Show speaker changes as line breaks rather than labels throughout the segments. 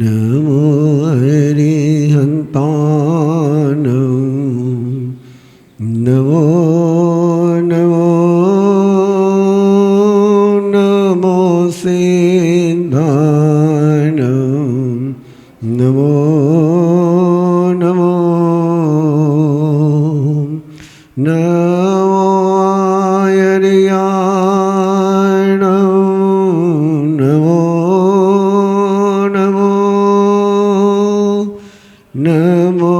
नमो अरिहन्तानं नमो नमो नमो सिद्धानं नमो नमो नमो आयर्याणं नमो नमो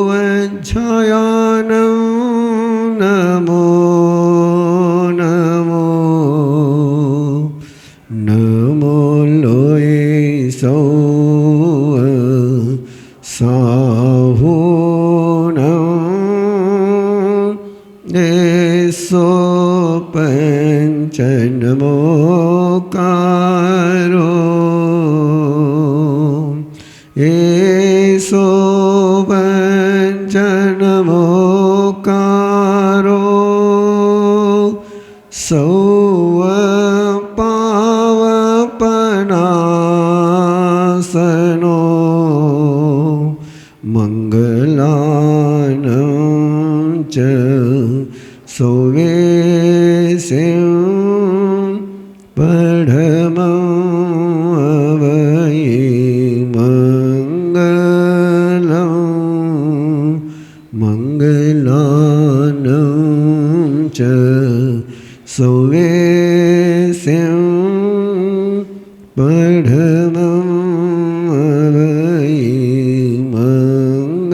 वज्रयानं नमो नमो नमो लोये सौ साहुनं देशो पंच नमो कारो एसो पंचनमोकारो सौव पावपनासनो मंगलानं च सौवेशं पढमं मंगलानं च सौवेशं पढमं मंगलम्।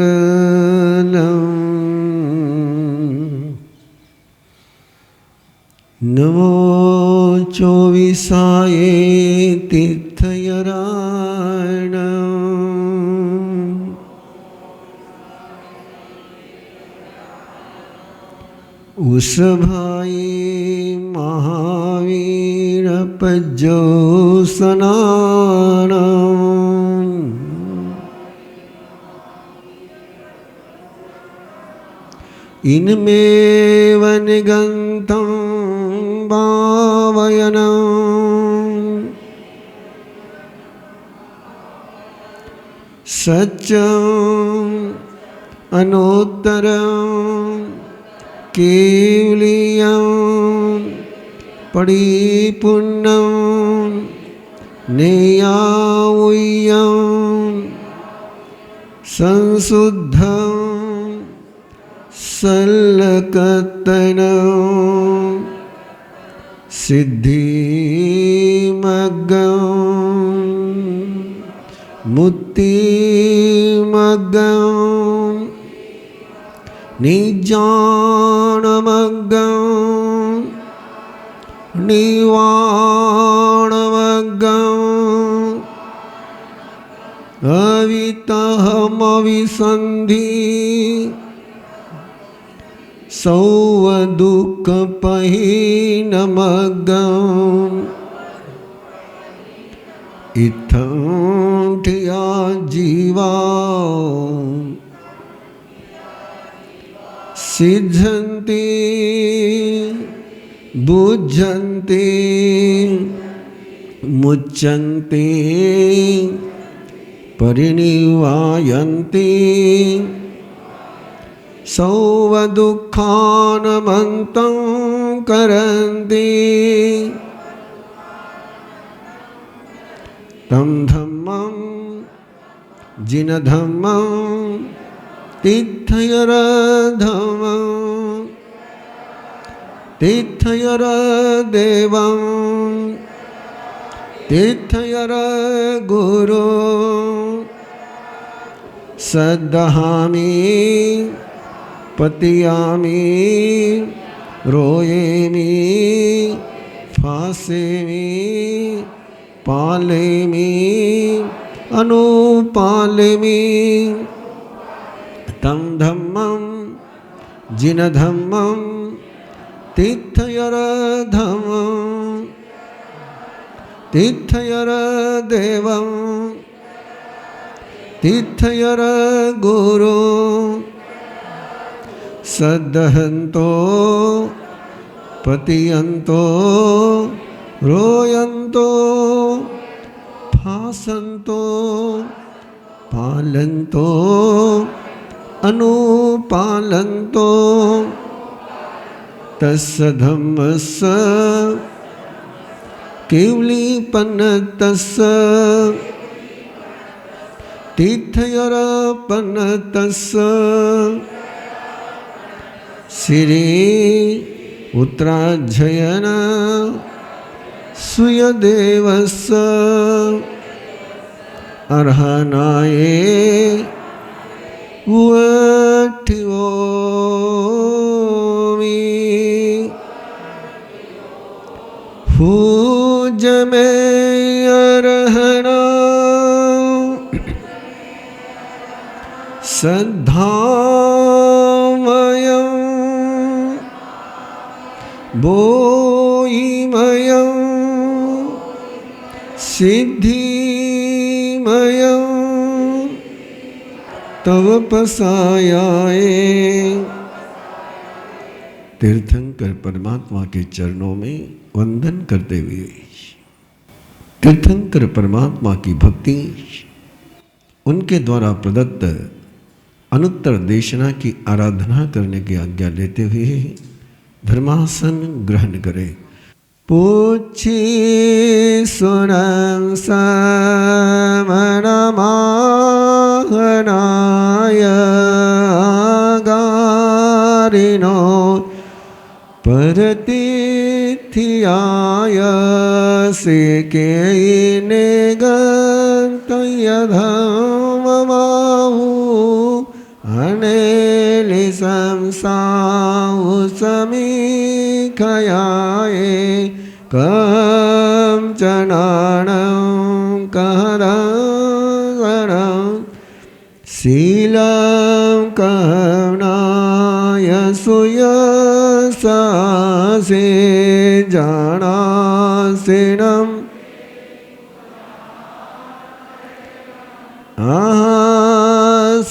नमो चोविसाय तीर्थयराणं उसभाई महावीर पज्जोसनानं इनमेव निगन्तं भावयनं सत्यम् अनुत्तरम् केवलियं परिपूर्णं नेयावयं संशुद्धं सल्लकतनं सिद्धिमग्गं मुक्तिमग्गं निजानमग्गं निवाणमग्गं अवितहमविसन्धि सौवदुःखपहीनमग्गं इत्थं ठिया जीवा सिद्धन्ति बुद्धन्ति मुच्यन्ते परिनिवायन्ति सौवदुःखानमन्तं करन्ति तं धम्मं जिनधम्मं तीर्थयरधम्मं तीर्थयरदेवं तीर्थयरगुरो सद्दहामि पतियामि रोयेमि फासेमि पालेमि अनुपालेमि तं धम्मं जिनधम्मं तीर्थयरधम्मं तीर्थयरदेवं तीर्थयरगुरो सद्दहन्तो पतियन्तो रोयन्तो फासन्तो पालन्तो अनुपालन्तो तस्य धम्मस्य केवलीपनतस्य तीर्थयोरपनतस्य श्री उत्तराध्ययन सुयदेवस्य अर्हनाये वठिवोमि पूज में अर्हना श्रद्धामयं बोयिमयं सिद्धिमयं तव पसायाए। तीर्थंकर परमात्मा के चरणों में वंदन करते हुए तीर्थंकर परमात्मा की भक्ति, उनके द्वारा प्रदत्त अनुत्तर देशना की आराधना करने की आज्ञा लेते हुए धर्मासन ग्रहण करें। पूछि सुनं समनमाहनाय गारिनो परतिथियाय सेकेयिने गन्तयधममाहु अनेलिसंसाहु समीखयाये कंचनानं कहदं शीलं कहनाय सुयसासे जानासिनं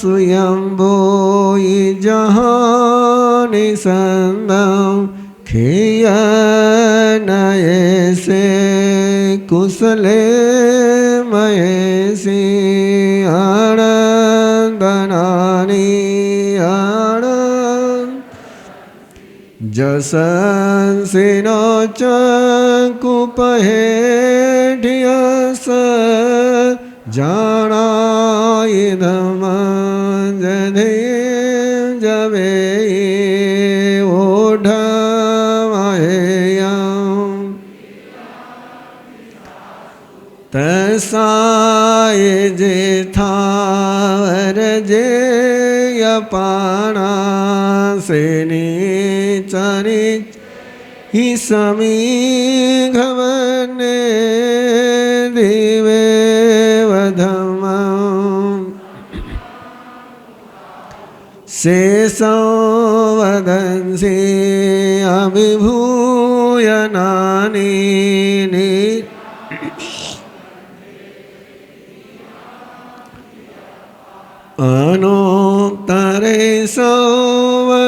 सुयंभो जहानि संदं खियनयसे कुशले मयसी आनंदनानि आनंद जसंसिनो चकुपहेठियस जानायिधम जधे जवे ओढमहेयं तसाय जेथावर जेयपाणा सेनी चनि हि समीघवने दिवे शेषो वदन्सि अभिभूयनानि अनोत्तरे सौवजगंसि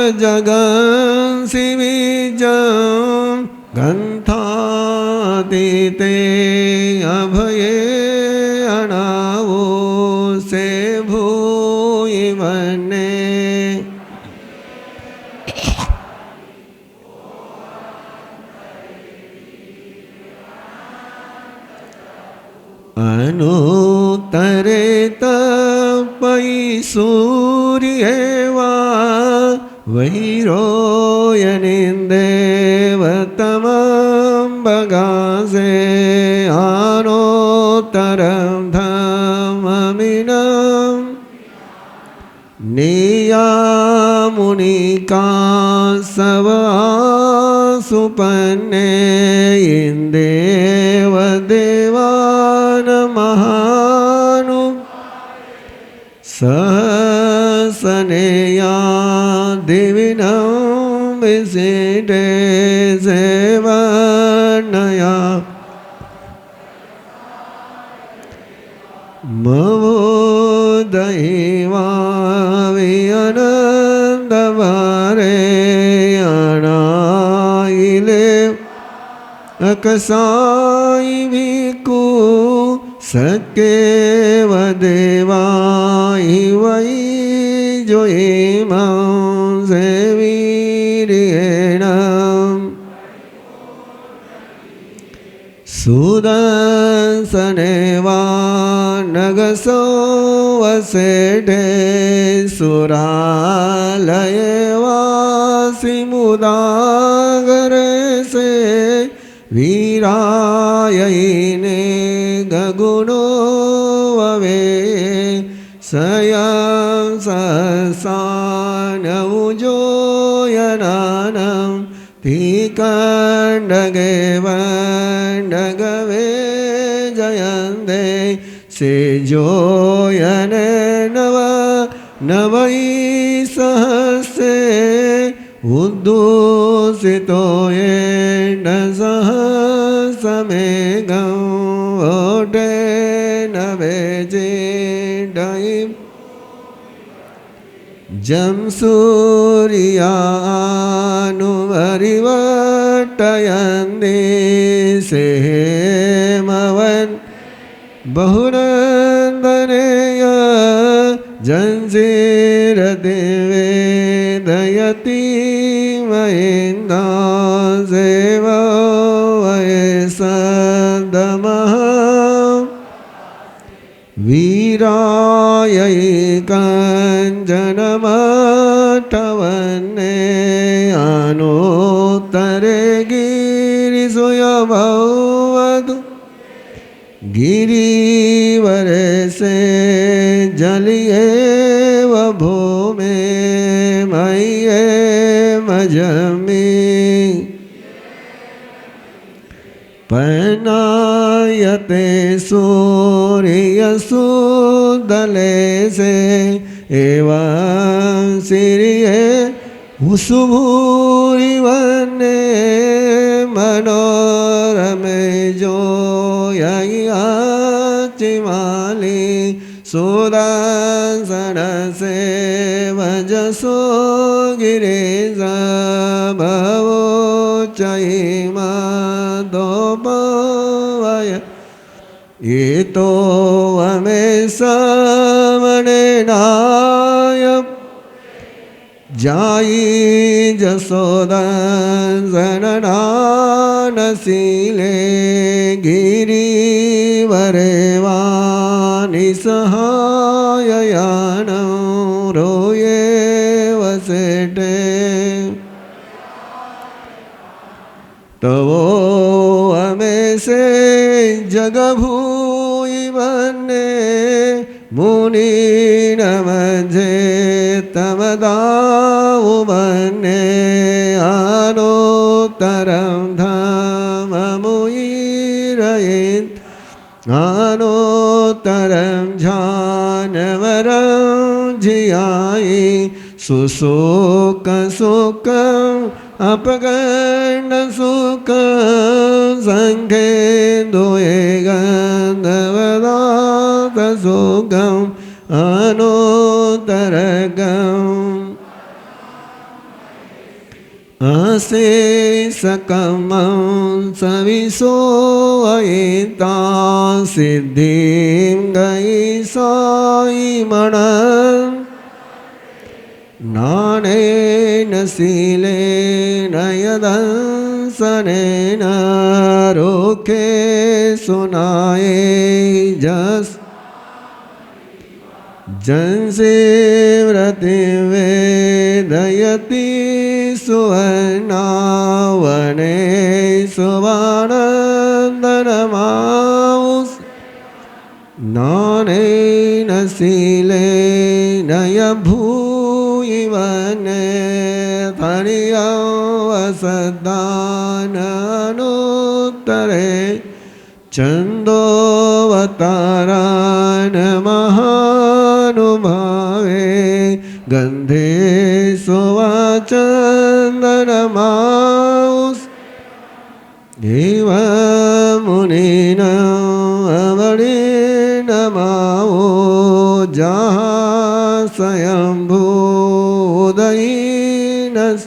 बीजं गन्थातीते अभये अनावो से भूयिवन्ने अनुत्तरे तपयि सूर्येवा वैरोयनिन्देवतमं बगासे अनुत्तरं धम्ममिनं नियामुनिका सवासुपन्ने इन्देव देवान महानु सहसनेया देविनं विसिटे सेवनया मवोदयिवा विअनन्दवरे अनायिले अकसा સકેવ દેવાઈ વૈ જોઈમાં સેવીર્યેણ સુદર્શનેવા નગસો વસેઢે સુરાલયે વાસી મુદાગરે સે વીરાયને ગગુણો વવે સયં સસાનૌજોયનાનં તિકંડગે વંડગવે જયંતે સેજોયને નવ નવૈ સહસ્રે ઉદ્દુષિતોયેન સહસમેઘં ઓઢે નવે ચેડૈ જમ સૂર્યાનુવરિવટયન્તિ સેમવન બહુનંદનેય જંજીરદેવે દયતિ મહેન્દાસેવ વયસદમઃ વીરાયૈકાંજનમઠવન્ને અનોત્તરે ગિરિસુયભવતુ गिरिवरे से जलिए व भूमे मय्ये मजमी पनायते सूर्यसुदले से एवं सिरिये उसुभूरिवन्ने मनोरमे जो चिमाली सुदर्शन से वजसो गिरीश भवो चैमा दोपवय ये तो हमें सामने नाय जाई जसोदर्शनसीले गिरिवरेवानि सहाययान रोये वसेटे तवो हमें से जगभूई बने मुनि नमजे तमदाउ बने अनोत्तरं धाम मुयिरयेत् अनोत्तरं जानवरं जियायि सुसुख सुखं अपगर्ण सुखं संघे दोये गन्धवदात सुखं अनोत्तरगम् अशेषकमं सविशो अयिता सिद्धिं गयिसायिमणं नानेन शीलेन यदंसनेन रोखे सुनाये जस जंसेव्रति वेदयति सुवर्णावने सुवानन्दनमाउस् नानेन शीलेन यभूयिवने धर्यवसदाननुत्तरे चन्दोवतारान् महानुभावे गन्धे सुवाचन्दनमाउस् एव मुनिन अवरिणमावो जहासयम्भूदयिनस्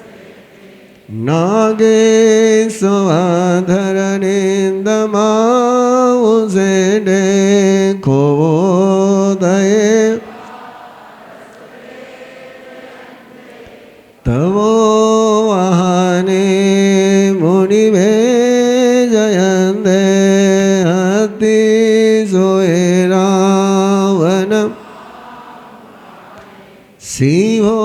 नागेशवाधरनेन्दमाउसेडे खोदये तवो वाहने मुनिवे जयन्ते अति सोए रावणम् शिवो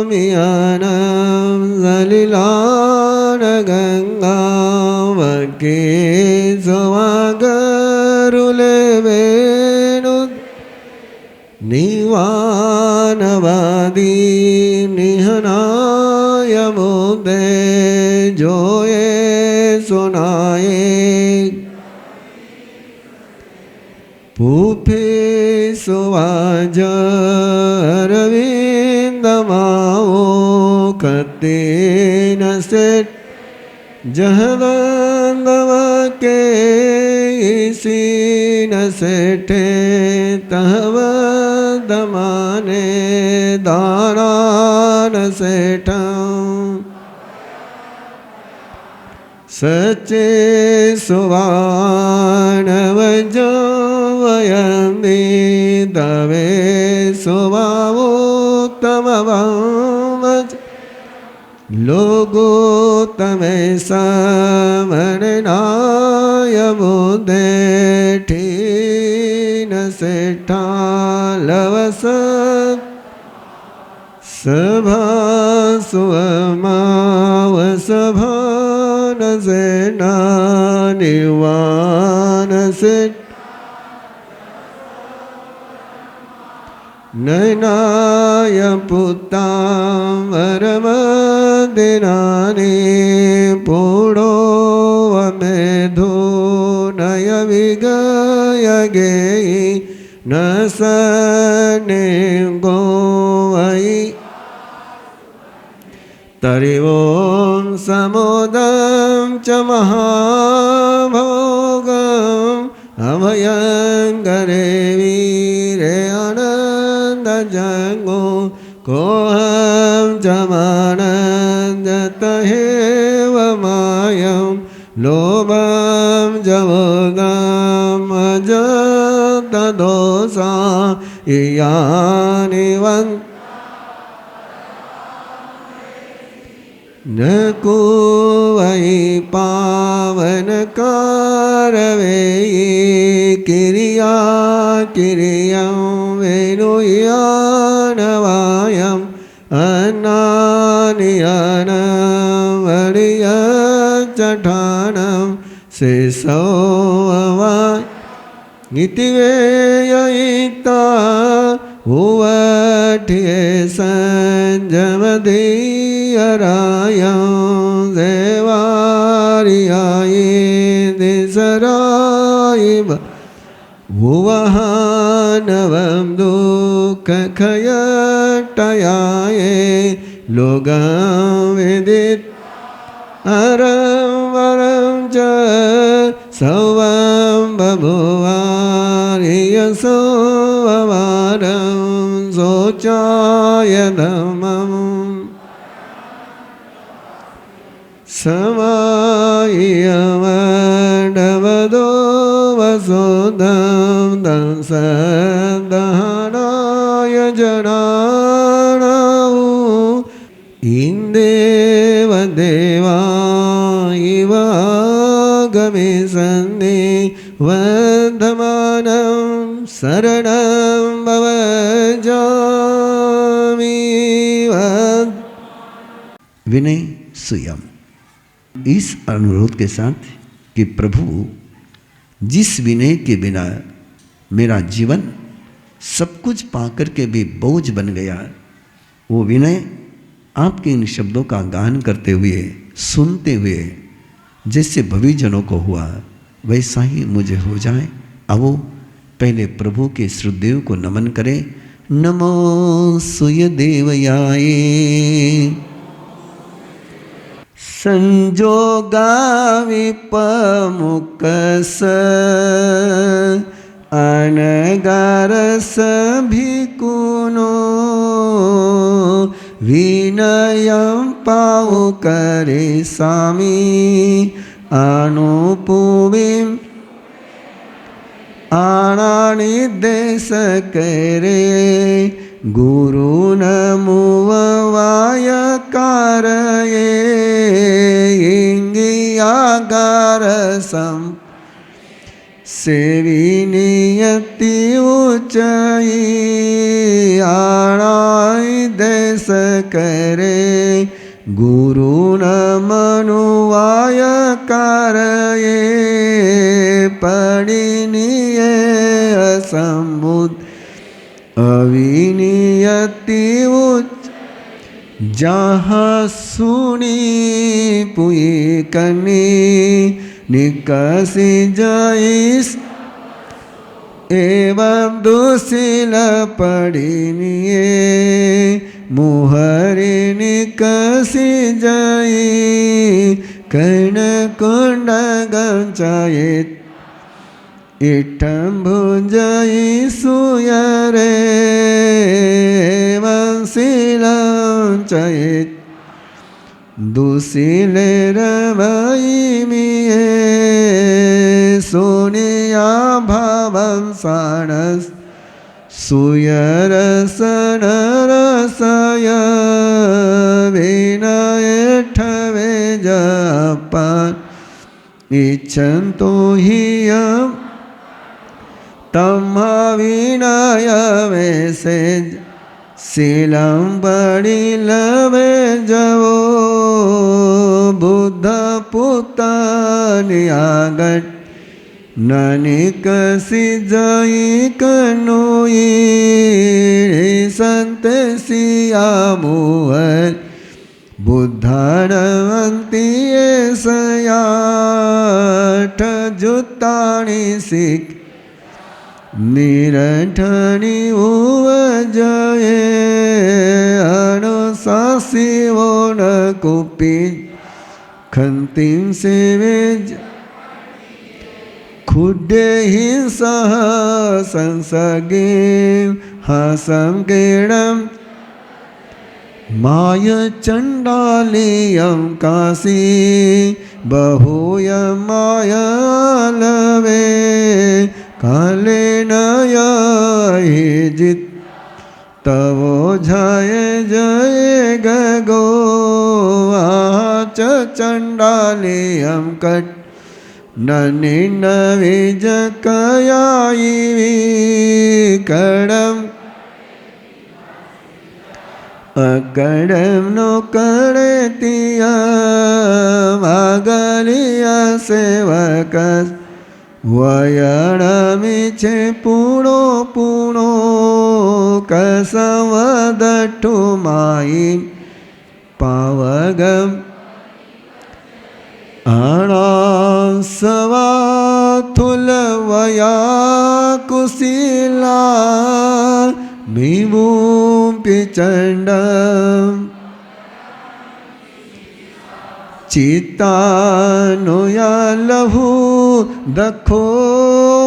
मियानं सलिलान गंगावके स्वागरुले वेणु निवानवादी निहनाय मुदे जोए सुनाए पुफे सुवाज अरविंदमाओ कते न सेठ जहवंदव के इसी न सेठे तहव दमाने दाना न सेठा सचे सुवानव जवयंदी तवे सुवावो तमवच लोगो तमे समरनाय बुद्धे ठीन सेठा लवस सभा सुमाव सभा न सेना निवान सेठ नयनाय पुत्तां वरमदिनानि पूर्णो वमेधो नय विगयगेयि न सने गोवै तरिवों समुदं च महाभोगम् अभयंकरे वीरे जंगो कोहम जमानंदतहेव मायं लोभं जवगम अजतदोषा इयानिवन् न कुवै पावन कारवेयि किरिया किरियं वेणुयानवायम् अन्नानियानं वरियचठानं शिशोवा नितिवेयिता उवठ्ये संजमदीयरायं देवारियायि दिसरायिब भुवहानवं दुःखखयटयाये लोगं विदित अरं वरं च सौवं बभुवारियसोवरं शोचाय धम्मम् समायमण्डवदो वसुधं दंसदहनाय जनानौ इन्देव देवा इव गमिसन्नि वर्धमानं शरणं भवजामि।
विनय सुयम। इस अनुरोध के साथ कि प्रभु, जिस विनय के बिना मेरा जीवन सब कुछ पाकर के भी बोझ बन गया, वो विनय आपके इन शब्दों का गान करते हुए, सुनते हुए जैसे भविजनों को हुआ वैसा ही मुझे हो जाए। आओ पहले प्रभु के श्रुदेव को नमन करें। नमो सुय देवयाये संजोगा विपमुकस अनगारस भिकुनो विनयं पाउ करे स्वामी अनुपुविं આણા નિર્દેશ કરે ગુરુ નમુવાય કારયે ઇંગિયાગાર સમ સેવી નિયતિ ઉચ્ચઈ આણા દેશ કરે ગુરુ નમનુવાય કારયે પડિનિયે અસંબુદ્ધ અવિનિયતિ ઉચ્ચ જहाँ સુની પુઈ કની નિકસી જઈશ એવં દુશીલ પડિનિયે મુહરી નિકસી જઈ કર્ણ કુંડ ગંચાયે ઇઠ્ઠં ભુંજઈ સુયરે વંશીલં ચયે દુશીલે રમયિમિયે સોનિયા ભાવં સાણસ સુયરસન રસય વિનયેઠવે જપાન ઇચ્છન્તો હિયમ તમ વિનય વેસે શીલં પડિલવે જવો બુદ્ધ પુતની આગળ નનિકસી જઈ કનુઈ સંત સિયામુહર બુદ્ધાણવંતીએ સયાઠ જુતાણી શીખ નિરઠણી ઉવજયે અનુશાસીવો ન કુપી ખંતિમ સેવે ખુડ્ડે હિંસઃ સંસગીમ હાસંકેડમ માય ચંડાલીયં કાશી બહુયં માયલવે કાલે નયહિજિત તવો જય જય ગગો આચ ચંડાલીયં કટ નનિન વિજ કયાઈ કડમ અકડમ નો કરે તિયા વાગલિયા સેવકસ વયણમી છે પૂણો પૂણો કસવદઠુ માઈ પાવગમ અણાસવાથુલ વયા કુશીલા ભીમું પિચંડમ ચિત્તાનુયા લહુ દખો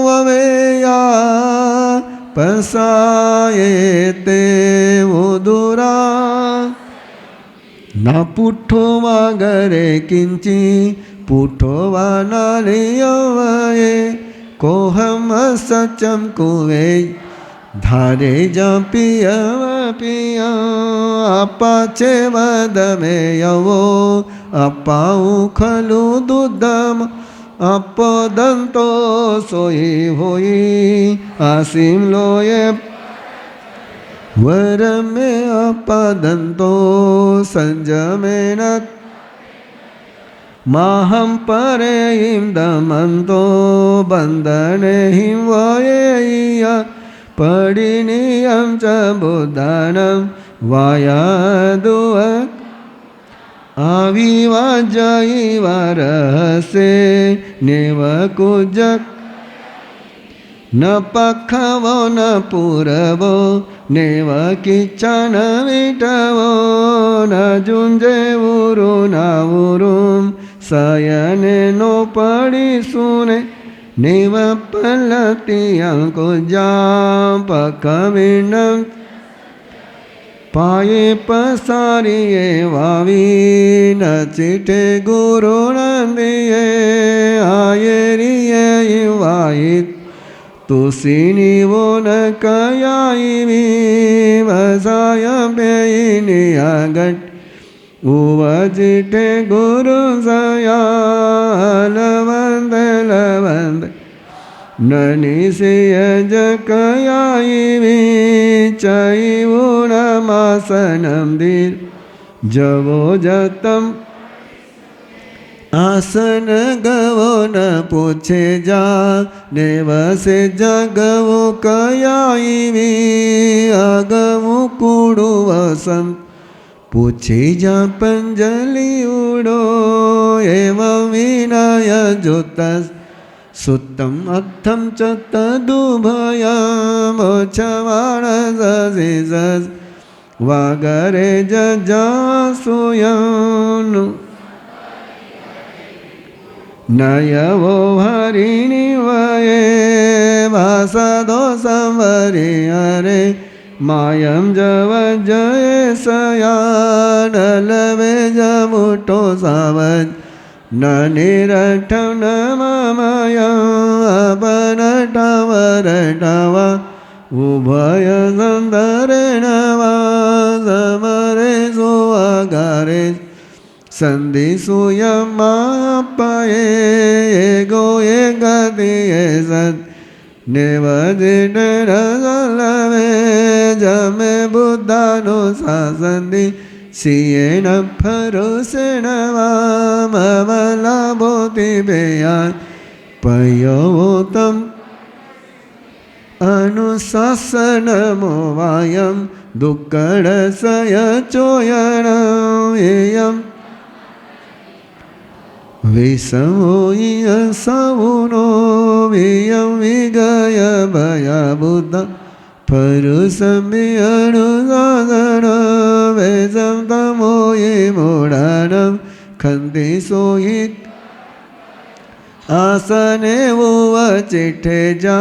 વવેયા પસાયે તે ઉદુરા ના પૂઠો વાગરે કિંચી પૂઠો વાનાલિયવયે કોહમ સચમ કુવે ધારે જ પિય પિય આપા છે વદમે યવો અપાઉં ખલુ દુધમ અપદંતો સોઈ હોઈ આસીમ લોયે વરમે અપદંતો સંજમેન માહમ પરે હિમ દમંતો બંધને હિમ વયે પડિનિયં ચ બુદ્ધાનં વાયાદુઅ આવિવાજયિવા રહસે નેવ કુજક ન પખવો ન પૂરવો નેવ કિચ્છન વિટવો ન જુંજે ઉરુ ના ઉરુમ શયને નો પડી સુને નેવ પલતિયં કુજાં પખવિંડં પાયે પસારીએ વાવી ન ચીઠે ગુરુ નંદીએ આયેરીએ વાહિત
तुसिनिवो न कयायिवी वसाय पेयिनी आगट उवजिटे गुरु सयाल वंद ननिसिय जकयायिवी चैवुणमासनं दीर जवो जतम आसन गवो न पूछे जा देवसे जगवो कयायिवी अगवो कूड़ु वसम पूछे जा पंजलि उड़ो एवं विनय जोतस सुत्तम अत्थम च तदुभयम छवाणससिसस वागरे जजासुयं नयवो हरिणि वये वासदो संवरि हरे मायं जव जय सयानलवे जमुटो सावज न निरठं न ममयं अपनटवरटवा उभय संदरेण वा समरे सुअगारे संधिसूयमापये गो ये गति ये सत् निवजिटरसलवे जमे बुद्धानुशासन्ति सियेन फरुसेण वामवलभोति बेयान् पयोतम् अनुशासनमो वायं दुःखडसय चोयणं विषमो सौनो वियं विगय भयबुद्ध परुसमि अनुशासन वेदं तमोयि मूढानं खन्ति सोयि आसने उवचिठे जा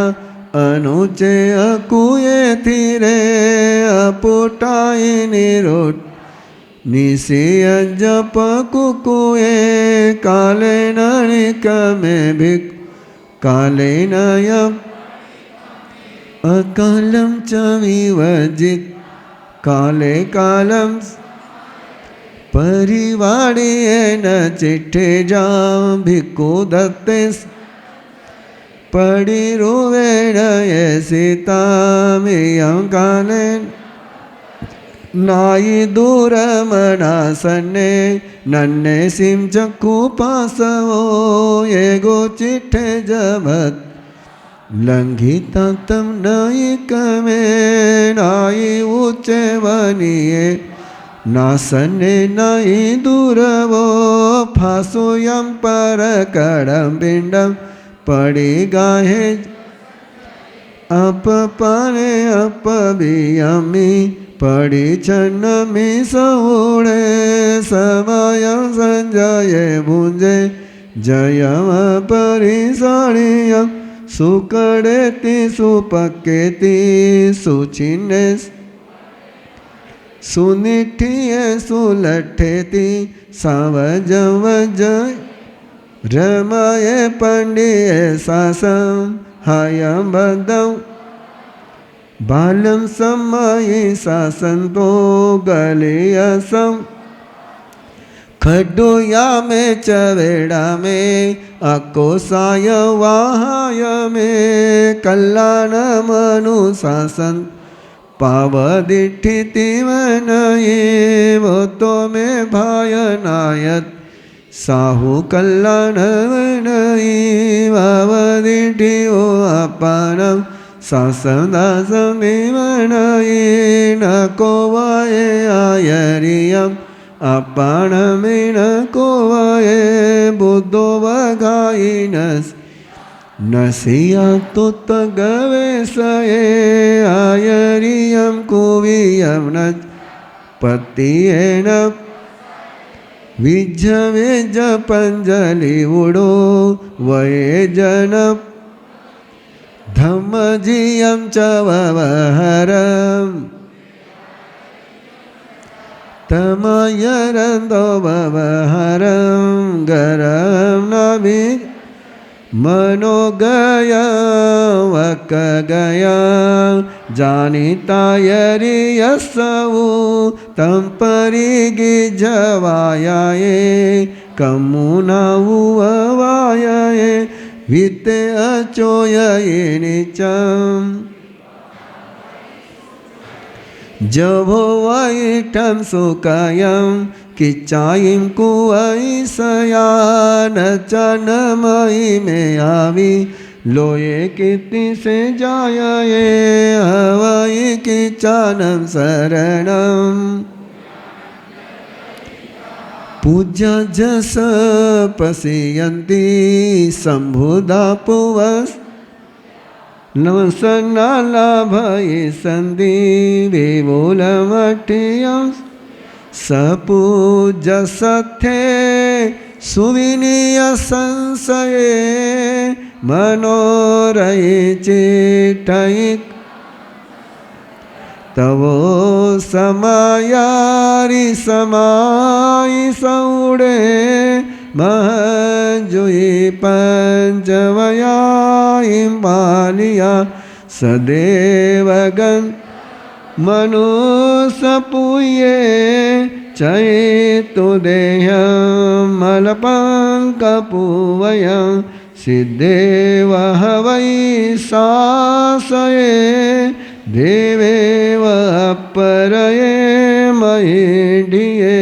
अनुचे अकुये थिरे अपुटाई निरोट निशिय जप कुकुये काले नणिक में भिक काले नयम अकालम च विवजित काले कालम परिवाड़िये न चिट्ठे जा भिक्खु दत्ते पड़ी रुवेण ये सीता मियं काले नाई दूरमनासन्ने नन्ने सिं चक्षुपासवो ये गो चिट्ठे जभत लंघिता तम नयिक में नाई ऊंचे वनिये नासन्ने नाई दूरवो फासुयं पर कडम पिंडम पड़ी गाहे अपपाने अपबियमी पड़ी छन्नमि सौड़े समयं संजये भुंजे जयम परिसाणियं सुकड़ेति सुपक्केति सुचिन्ने सुनिठिये सुलठेति सावजवज रमये पंडिये सासं हायं बद्धं बालं समये सासंतो गलेयसं खड्डोया में चवेड़ा में अकोसाय वाहाय में कल्याण मनुशासन पावदिठिति वनये वो तो में भायनायत साहु कल्याण वनये वावदिठि ओ अपानम सासदासमिवनये न कोवाये आयरियम् अपाणमिन कोवाये बुद्धो वगायिनस् नसिया तुत्तगवेशये आयरियं कुवियं न पतियेन विज्ज पंजलि उडो वये जन धम्मजियं च ववहरम् तमयरन्दो ववहरं गरं नभि मनो गया वक गया जानिता यरि यसऊ तम परि गिजवाया कमुना उवाया विते अचोय निचम जभो वैठम सुकायम किचाइम कुआईसयान चनमयी में आवी लोये कीर्ति से जाये हवाई किचानम शरणम पूज्य जस पश्यन्ति संबुधा पुवस् नमसन्नाला भय संधि विमूलमठ्यं सपूज्य सत्थे सुविनीय संशये मनोरये चित्तैक तवो समायारि समाई सौड़े महजुई पंचवयाईं बालिया सदेवगन मनुसपुये चैतु देहं मलपंकपुवयं सिद्धेव हवै सासये देवेव अपरये महेढिये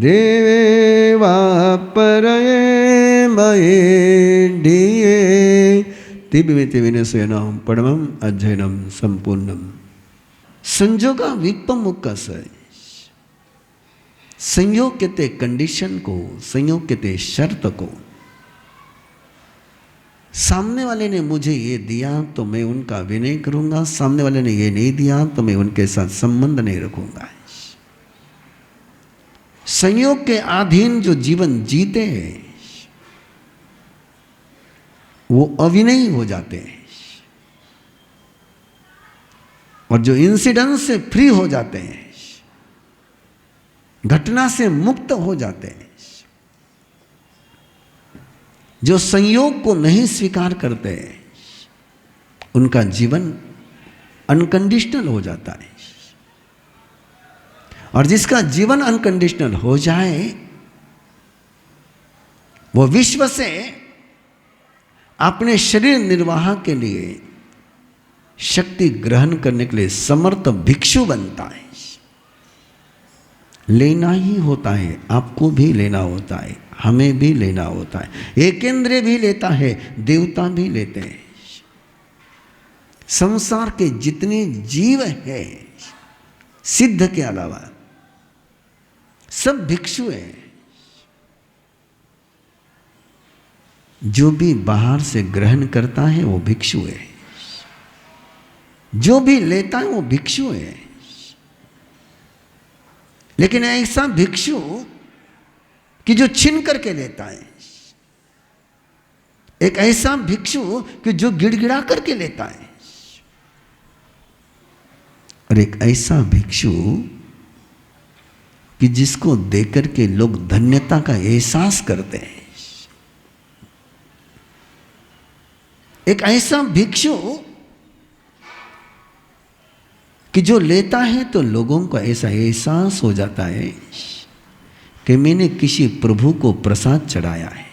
देवेव अपरये महेढिये तिबिमिति विनशयनं परमं अध्ययनं संपूर्णम संयोगा विपमुख संयोग कहते कंडीशन को, संयोग कहते शर्त को। सामने वाले ने मुझे ये दिया तो मैं उनका विनय करूंगा, सामने वाले ने ये नहीं दिया तो मैं उनके साथ संबंध नहीं रखूंगा। संयोग के अधीन जो जीवन जीते हैं वो अविनयी हो जाते हैं, और जो इंसिडेंट से फ्री हो जाते हैं, घटना से मुक्त हो जाते हैं, जो संयोग को नहीं स्वीकार करते उनका जीवन अनकंडीशनल हो जाता है। और जिसका जीवन अनकंडीशनल हो जाए वो विश्व से अपने शरीर निर्वाह के लिए शक्ति ग्रहण करने के लिए समर्थ भिक्षु बनता है। लेना ही होता है, आपको भी लेना होता है, हमें भी लेना होता है। एक इंद्रिय भी लेता है, देवता भी लेते हैं। संसार के जितने जीव हैं सिद्ध के अलावा सब भिक्षु हैं। जो भी बाहर से ग्रहण करता है वो भिक्षु है, जो भी लेता है वो भिक्षु है। लेकिन ऐसा भिक्षु कि जो छीन करके लेता है, एक ऐसा भिक्षु कि जो गिड़गिड़ा करके लेता है, और एक ऐसा भिक्षु कि जिसको देकर के लोग धन्यता का एहसास करते हैं। एक ऐसा भिक्षु कि जो लेता है तो लोगों को ऐसा एहसास हो जाता है कि मैंने किसी प्रभु को प्रसाद चढ़ाया है।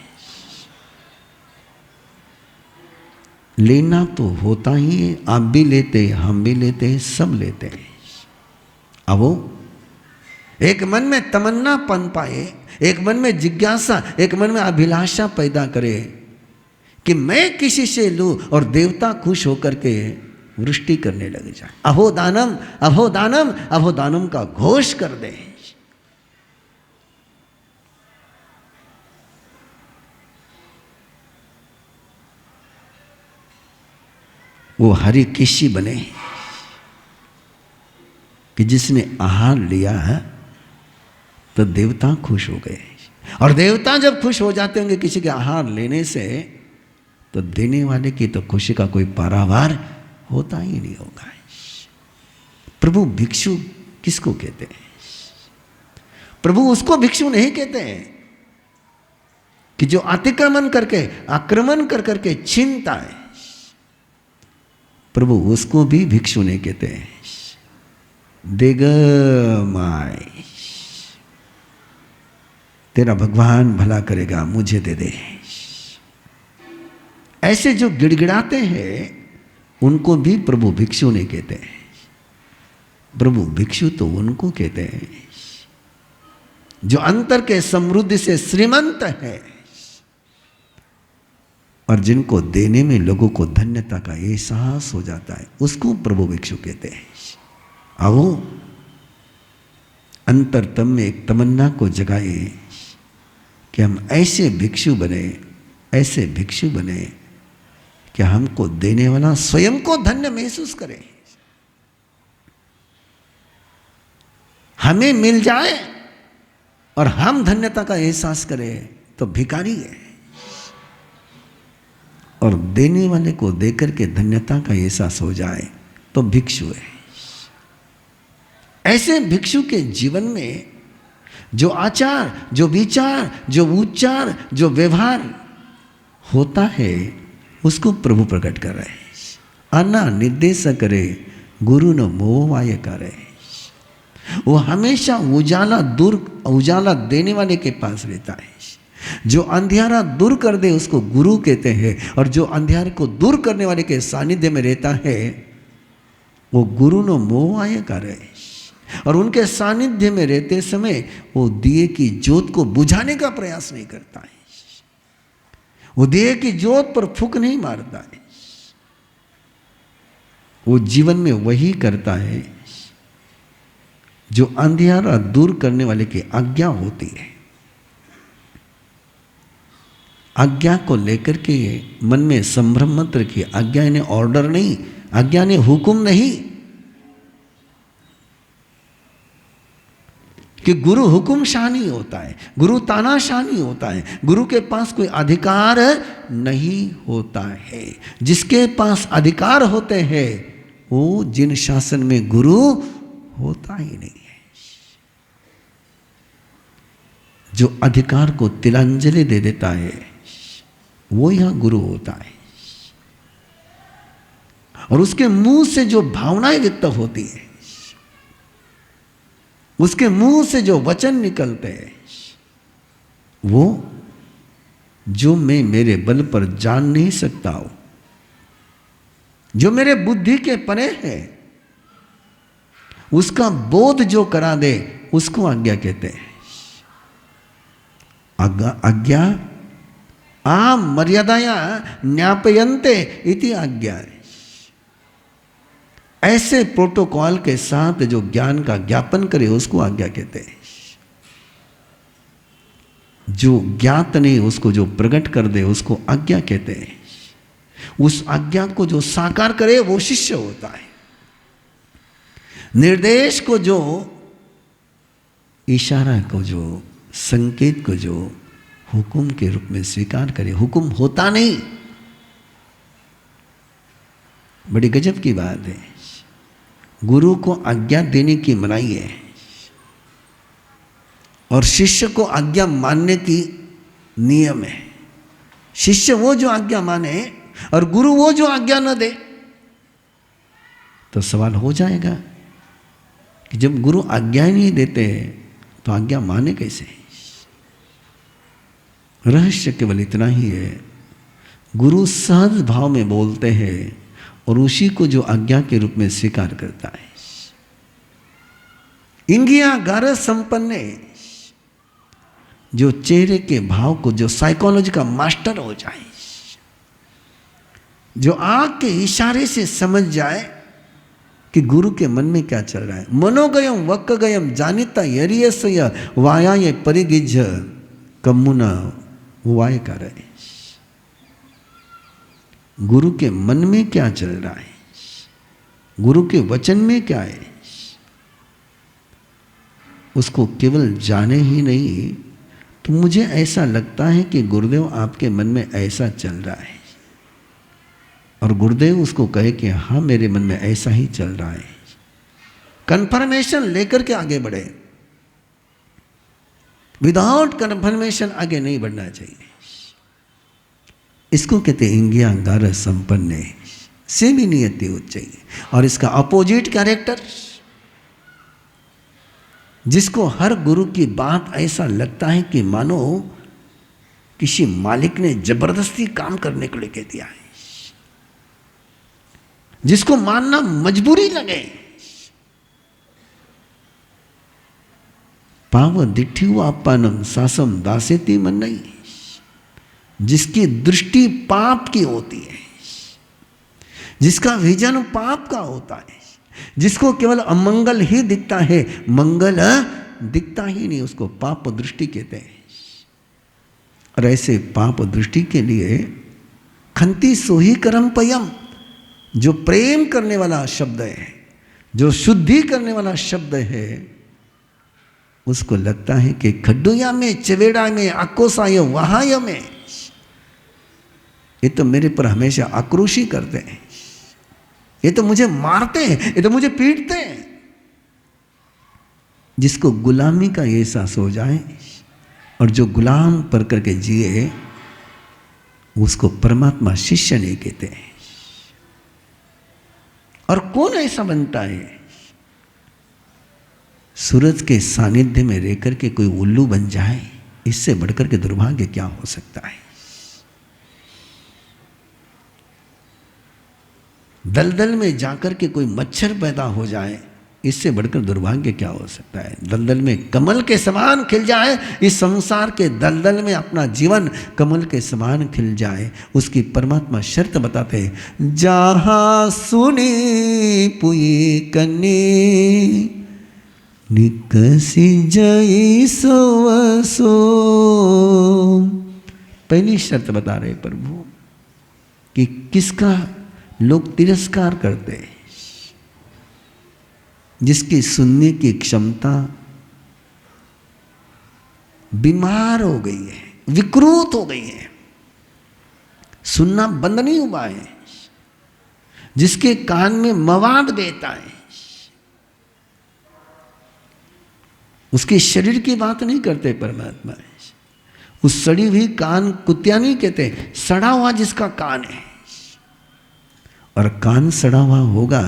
लेना तो होता ही है, आप भी लेते हैं, हम भी लेते हैं, सब लेते हैं। अब वो एक मन में तमन्ना पन पाए, एक मन में जिज्ञासा, एक मन में अभिलाषा पैदा करे कि मैं किसी से लूं और देवता खुश होकर के वृष्टि करने लगे जाए। अहो दानम अहो दानम अहो दानम का घोष कर दे। वो हरि किसी बने कि जिसने आहार लिया है तो देवता खुश हो गए। और देवता जब खुश हो जाते होंगे किसी के आहार लेने से, तो देने वाले की तो खुशी का कोई पारावार होता ही नहीं होगा। प्रभु भिक्षु किसको कहते हैं? प्रभु उसको भिक्षु नहीं कहते हैं
कि जो अतिक्रमण करके आक्रमण कर करके छीनता है, प्रभु उसको भी भिक्षु नहीं कहते हैं। देग माय, तेरा भगवान भला करेगा, मुझे दे दे। ऐसे जो गिड़गिड़ाते हैं उनको भी प्रभु भिक्षु नहीं कहते हैं। प्रभु भिक्षु तो उनको कहते हैं जो अंतर के समृद्धि से श्रीमंत है और जिनको देने में लोगों को धन्यता का एहसास हो जाता है, उसको प्रभु भिक्षु कहते हैं। आओ अंतरतम में एक तमन्ना को जगाए कि हम ऐसे भिक्षु बने, ऐसे भिक्षु बने कि हमको देने वाला स्वयं को धन्य महसूस करे, हमें मिल जाए और हम धन्यता का एहसास करें तो भिखारी है, और देने वाले को देकर के धन्यता का एहसास हो जाए तो भिक्षु है। ऐसे भिक्षु के जीवन में जो आचार, जो विचार, जो उच्चार, जो व्यवहार होता है उसको प्रभु प्रकट कर रहे हैं। अन्ना निर्देश करे गुरु न मोहवाय करे। वो हमेशा उजाला देने वाले के पास रहता है। जो अंधियारा दूर कर दे उसको गुरु कहते हैं, और जो अंधियारे को दूर करने वाले के सानिध्य में रहता है वो गुरु न मोहवाय करे। और उनके सानिध्य में रहते समय वो दिए की ज्योत को बुझाने का प्रयास नहीं करता है, वो दिए की ज्योत पर फूंक नहीं मारता है। वो जीवन में वही करता है जो अंधियारा दूर करने वाले की आज्ञा होती है। आज्ञा को लेकर के मन में संभ्रम मत रखिए। आज्ञा ने ऑर्डर नहीं, आज्ञा ने हुक्म नहीं, कि गुरु हुक्मशाह नहीं होता है, गुरु तानाशाह नहीं होता है, गुरु के पास कोई अधिकार नहीं होता है। जिसके पास अधिकार होते हैं वो जिन शासन में गुरु होता ही नहीं है। जो अधिकार को तिलांजलि दे देता है वो यहां गुरु होता है, और उसके मुंह से जो भावनाएं व्यक्त होती है, उसके मुंह से जो वचन निकलते हैं, वो जो मैं मेरे बल पर जान नहीं सकता हूं, जो मेरे बुद्धि के परे है, उसका बोध जो करा दे उसको आज्ञा कहते हैं। आज्ञा आ मर्यादाया न्यापयन्ते इति आज्ञा है। ऐसे प्रोटोकॉल के साथ जो ज्ञान का ज्ञापन करे उसको आज्ञा कहते हैं। जो ज्ञात नहीं उसको जो प्रकट कर दे उसको आज्ञा कहते हैं। उस आज्ञा को जो साकार करे वो शिष्य होता है। निर्देश को जो, इशारा को जो, संकेत को जो हुक्म के रूप में स्वीकार करे, हुक्म होता नहीं। बड़ी गजब की बात है। गुरु को आज्ञा देने की मनाही है और शिष्य को आज्ञा मानने की नियम है। शिष्य वो जो आज्ञा माने और गुरु वो जो आज्ञा न दे, तो सवाल हो जाएगा कि जब गुरु आज्ञा ही नहीं देते तो आज्ञा माने कैसे। रहस्य केवल इतना ही है, गुरु सहज भाव में बोलते हैं और उसी को जो आज्ञा के रूप में स्वीकार करता है। इंगिया गारस संपन्न जो चेहरे के भाव को, जो साइकोलॉजी का मास्टर हो जाए, जो आंख के इशारे से समझ जाए कि गुरु के मन में क्या चल रहा है। मनोगयम वक्कगयम जानिता यरियसय वायाय परिगिज कमुना वाय कर रहे। गुरु के मन में क्या चल रहा है, गुरु के वचन में क्या है, उसको केवल जाने ही नहीं, तो मुझे ऐसा लगता है कि गुरुदेव आपके मन में ऐसा चल रहा है, और गुरुदेव उसको कहे कि हाँ मेरे मन में ऐसा ही चल रहा है। कंफर्मेशन लेकर के आगे बढ़े, विदाउट कंफर्मेशन आगे नहीं बढ़ना चाहिए। इसको कहते इंगियांगार संपन्न से भी नियति उच्चैः। और इसका अपोजिट कैरेक्टर, जिसको हर गुरु की बात ऐसा लगता है कि मानो किसी मालिक ने जबरदस्ती काम करने के लिए कह दिया है, जिसको मानना मजबूरी लगे। पाव दिठ्यु आपानम सासम दासेति मन नहीं, जिसकी दृष्टि पाप की होती है, जिसका विजन पाप का होता है, जिसको केवल अमंगल ही दिखता है, मंगल दिखता ही नहीं, उसको पाप दृष्टि कहते हैं। और ऐसे पाप दृष्टि के लिए खंती सोही करम पयम, जो प्रेम करने वाला शब्द है, जो शुद्धि करने वाला शब्द है, उसको लगता है कि खड्डुया में, चवेड़ा में, आकोसाय वहाय में, ये तो मेरे पर हमेशा आक्रोशी करते हैं, ये तो मुझे मारते हैं, ये तो मुझे पीटते हैं। जिसको गुलामी का एहसास हो जाए और जो गुलाम पर करके जिए, उसको परमात्मा शिष्य नहीं कहते हैं। और कौन ऐसा बनता है? सूरज के सानिध्य में रहकर के कोई उल्लू बन जाए, इससे बढ़कर के दुर्भाग्य क्या हो सकता है? दलदल में जाकर के कोई मच्छर पैदा हो जाए, इससे बढ़कर दुर्भाग्य क्या हो सकता है? दलदल में कमल के समान खिल जाए, इस संसार के दलदल में अपना जीवन कमल के समान खिल जाए, उसकी परमात्मा शर्त बताते हैं, जहां सुनी पुई कन्नी निकसी जई सो। पहली शर्त बता रहे प्रभु कि किसका लोग तिरस्कार करते हैं, जिसकी सुनने की क्षमता बीमार हो गई है, विकृत हो गई है, सुनना बंद नहीं हुआ है, जिसके कान में मवाद देता है, उसके शरीर की बात नहीं करते परमात्मा। उस सड़ी हुई कान कुत्या नहीं कहते, सड़ा हुआ जिसका कान है। और कान सड़ा हुआ होगा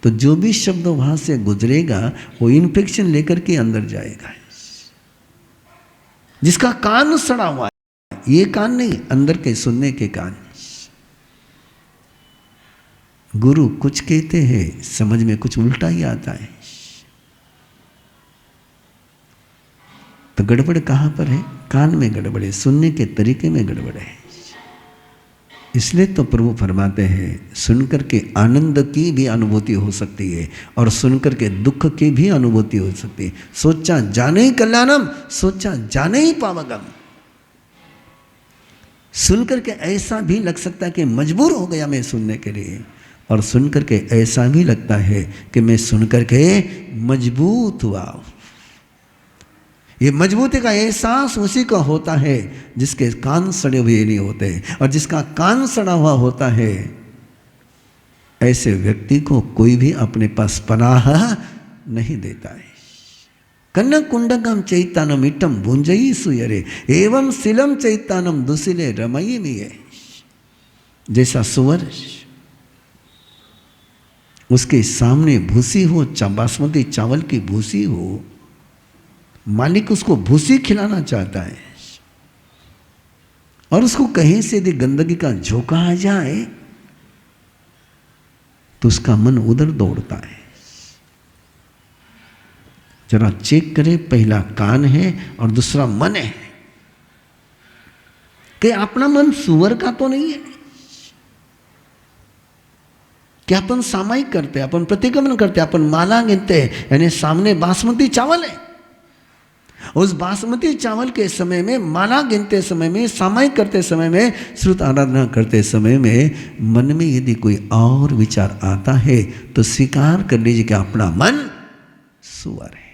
तो जो भी शब्द वहां से गुजरेगा वो इन्फेक्शन लेकर के अंदर जाएगा। जिसका कान सड़ा हुआ है, ये कान नहीं, अंदर के सुनने के कान। गुरु कुछ कहते हैं, समझ में कुछ उल्टा ही आता है। तो गड़बड़ कहां पर है? कान में गड़बड़ है, सुनने के तरीके में गड़बड़ है। इसलिए तो प्रभु फरमाते हैं, सुनकर के आनंद की भी अनुभूति हो सकती है और सुनकर के दुख की भी अनुभूति हो सकती है। सोचा जाने ही कल्याणम, सोचा जाने ही पावगम। सुनकर के ऐसा भी लग सकता है कि मजबूर हो गया मैं सुनने के लिए, और सुनकर के ऐसा भी लगता है कि मैं सुनकर के मजबूत हुआ। ये मजबूती का एहसास उसी का होता है जिसके कान सड़े हुए नहीं होते, और जिसका कान सड़ा हुआ होता है, ऐसे व्यक्ति को कोई भी अपने पास पनाह नहीं देता है। कन्या कुंडकम चैतानम इटम भुंजई सुयरे एवं सिलम चैतानम दुसिले रमई मिये। जैसा सुअर उसके सामने भूसी हो, बासमती चावल की भूसी हो, मालिक उसको भूसी खिलाना चाहता है, और उसको कहीं से यदि गंदगी का झोंका आ जाए तो उसका मन उधर दौड़ता है। जरा चेक करें, पहला कान है और दूसरा मन है, कि अपना मन सुअर का तो नहीं है। क्या अपन सामायिक करते, अपन प्रतिगमन करते, अपन माला गिनते हैं, यानी सामने बासमती चावल है, उस बासमती चावल के समय में, माला गिनते समय में, सामायिक करते समय में, श्रुत आराधना करते समय में मन में यदि कोई और विचार आता है तो स्वीकार कर लीजिए कि अपना मन सुअर है।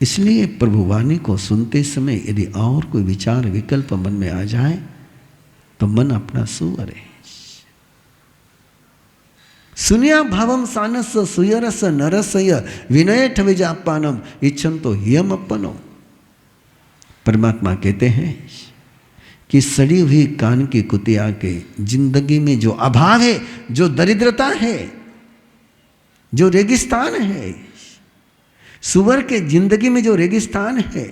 इसलिए प्रभु वाणी को सुनते समय यदि और कोई विचार विकल्प मन में आ जाए तो मन अपना सुअर है। सुनिया भावम सानस सुयरस नरसय विनय ठविजापानम इच्छन तो हियम अपनो। परमात्मा कहते हैं कि सड़ी हुई कान की कुतिया के जिंदगी में जो अभाव है, जो दरिद्रता है, जो रेगिस्तान है, सुअर के जिंदगी में जो रेगिस्तान है,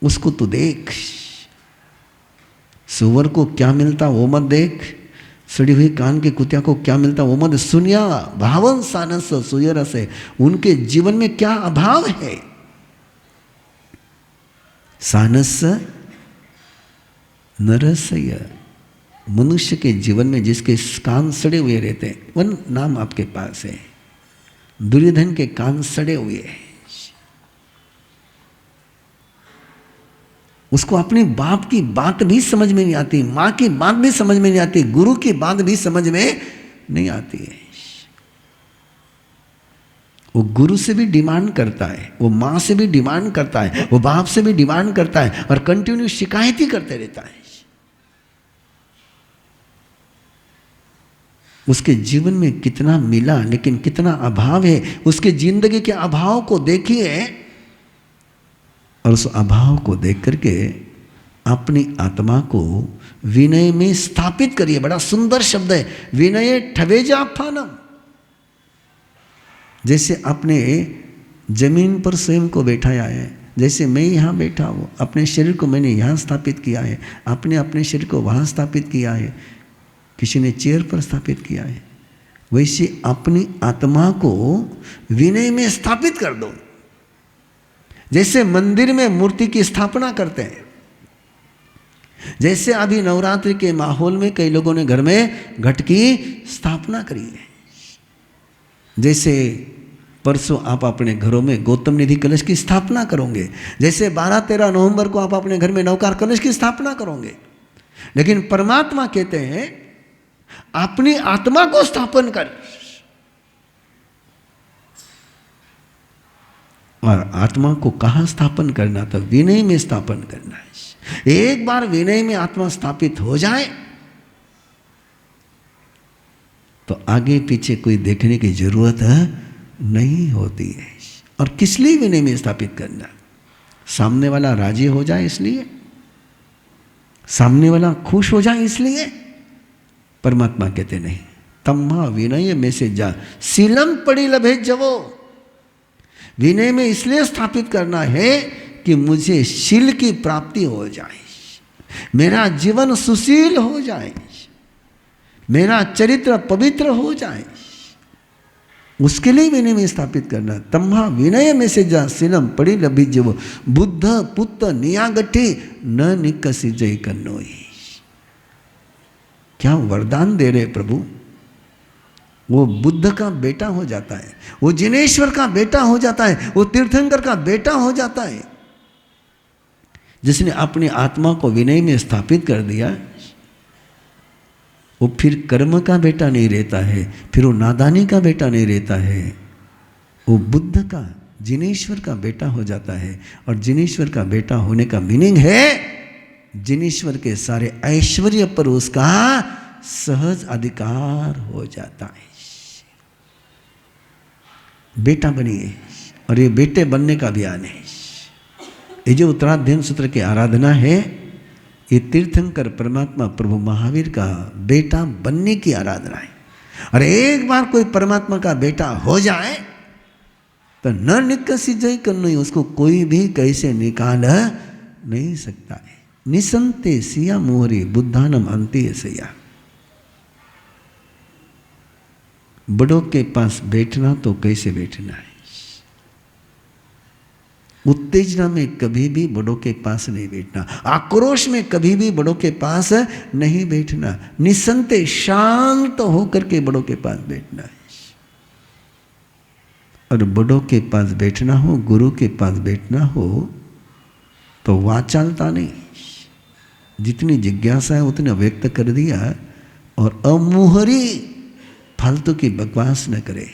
उसको तू देख। सुअर को क्या मिलता वो मत देख, सड़ी हुई कान की कुतिया को क्या मिलता वो मत सुनिया। भावन सानस सुयर से, उनके जीवन में क्या अभाव है। सानस नरसय, मनुष्य के जीवन में जिसके कान सड़े हुए रहते हैं, वन नाम आपके पास है। दुर्योधन के कान सड़े हुए हैं, उसको अपने बाप की बात भी समझ में नहीं आती, माँ की बात भी समझ में नहीं आती, गुरु की बात भी समझ में नहीं आती है। वो गुरु से भी डिमांड करता है, वो माँ से भी डिमांड करता है, वो बाप से भी डिमांड करता है और कंटिन्यू शिकायत ही करते रहता है। उसके जीवन में कितना मिला लेकिन कितना अभाव है। उसके जिंदगी के अभाव को देखिए और उस अभाव को देख करके अपनी आत्मा को विनय में स्थापित करिए। बड़ा सुंदर शब्द है, विनय ठवेजा फानम। जैसे अपने जमीन पर स्वयं को बैठाया है, जैसे मैं यहाँ बैठा हूँ, अपने शरीर को मैंने यहाँ स्थापित किया है, आपने अपने शरीर को वहाँ स्थापित किया है, किसी ने चेयर पर स्थापित किया है, वैसे अपनी आत्मा को विनय में स्थापित कर दो। जैसे मंदिर में मूर्ति की स्थापना करते हैं, जैसे अभी नवरात्रि के माहौल में कई लोगों ने घर में घट की स्थापना करी है, जैसे परसों आप अपने घरों में गौतम निधि कलश की स्थापना करोगे, जैसे 12-13 नवंबर को आप अपने घर में नवकार कलश की स्थापना करोगे। लेकिन परमात्मा कहते हैं अपनी आत्मा को स्थापन कर, और आत्मा को कहाँ स्थापन करना था? विनय में स्थापन करना है। एक बार विनय में आत्मा स्थापित हो जाए तो आगे पीछे कोई देखने की जरूरत नहीं होती है। और किस लिए विनय में स्थापित करना? सामने वाला राजी हो जाए इसलिए, सामने वाला खुश हो जाए इसलिए? परमात्मा कहते नहीं, तम्मा विनय में से जा सीलम पड़ी लभे जवो। विनय में इसलिए स्थापित करना है कि मुझे शील की प्राप्ति हो जाए, मेरा जीवन सुशील हो जाए, मेरा चरित्र पवित्र हो जाए, उसके लिए विनय में स्थापित करना। तम्हा विनय में से जा सीलम पड़ी लभी जवो बुद्ध पुत्र नियागठी न निकसी जय कन्नोई। क्या वरदान दे रहे प्रभु। वो बुद्ध का बेटा हो जाता है, वो जिनेश्वर का बेटा हो जाता है, वो तीर्थंकर का बेटा हो जाता है, जिसने अपनी आत्मा को विनय में स्थापित कर दिया। वो फिर कर्म का बेटा नहीं रहता है, फिर वो नादानी का बेटा नहीं रहता है, वो बुद्ध का जिनेश्वर का बेटा हो जाता है। और जिनेश्वर का बेटा होने का मीनिंग है जिनेश्वर के सारे ऐश्वर्य पर उसका सहज अधिकार हो जाता है। बेटा बनिए, और ये बेटे बनने का अभियान है। ये जो उत्तराध्ययन सूत्र की आराधना है, ये तीर्थंकर परमात्मा प्रभु महावीर का बेटा बनने की आराधना है। और एक बार कोई परमात्मा का बेटा हो जाए तो न निकसी जय कन्नई, उसको कोई भी कैसे निकाल नहीं सकता है। निसंते सिया मोहरी बुद्धानम अंत्य सया। बड़ों के पास बैठना तो कैसे बैठना है? उत्तेजना में कभी भी बड़ों के पास नहीं बैठना, आक्रोश में कभी भी बड़ों के पास नहीं बैठना, निसंते शांत होकर के बड़ों के पास बैठना है। और बड़ों के पास बैठना हो, गुरु के पास बैठना हो तो वाचालता नहीं, जितनी जिज्ञासा है उतने व्यक्त कर दिया, और अमुहरी फालतू की बकवास न करे।